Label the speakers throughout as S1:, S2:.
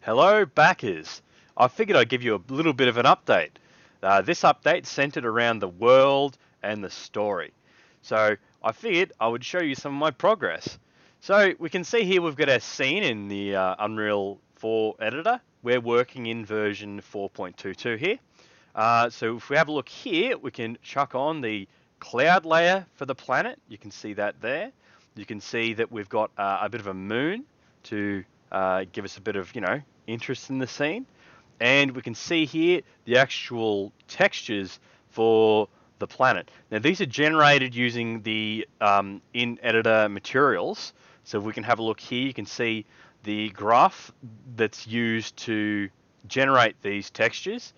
S1: Hello, backers. I figured I'd give you a little bit of an update. This update centered around the world and the story. So I figured I would show you some of my progress. So we can see here we've got our scene in the Unreal 4 editor. We're working in version 4.22 here. So if we have a look here, we can chuck on the cloud layer for the planet. You can see that there. You can see that we've got a bit of a moon to give us a bit of, interest in the scene. And we can see here the actual textures for the planet. Now these are generated using the in-editor materials. So if we can have a look here, you can see the graph that's used to generate these textures.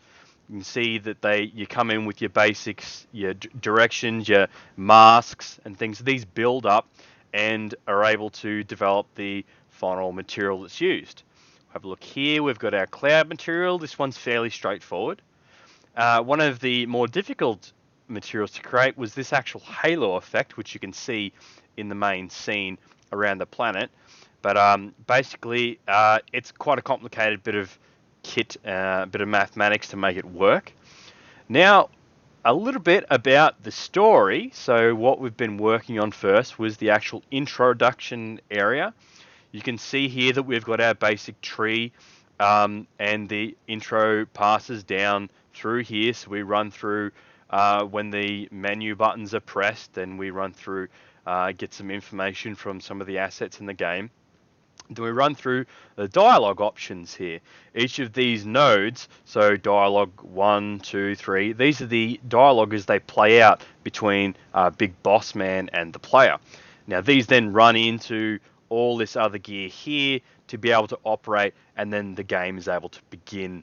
S1: You can see that you come in with your basics, your directions, your masks and things. These build up and are able to develop the final material that's used. Have a look here. We've got our cloud material. This one's fairly straightforward. One of the more difficult materials to create was this actual halo effect, which you can see in the main scene around the planet. But basically, it's quite a complicated bit of kit, a bit of mathematics to make it work. Now, a little bit about the story. So what we've been working on first was the actual introduction area. You can see here that we've got our basic tree and the intro passes down through here. So we run through when the menu buttons are pressed, and we run through, get some information from some of the assets in the game. Then we run through the dialogue options here. Each of these nodes, so dialogue 1, 2, 3, these are the dialogue as they play out between Big Boss Man and the player. Now these then run into all this other gear here to be able to operate, and then the game is able to begin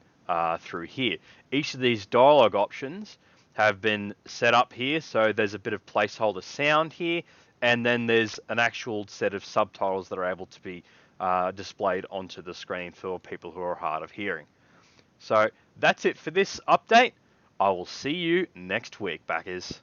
S1: through here. Each of these dialogue options have been set up here, so there's a bit of placeholder sound here, and then there's an actual set of subtitles that are able to be displayed onto the screen for people who are hard of hearing. So that's it for this update. I will see you next week, backers.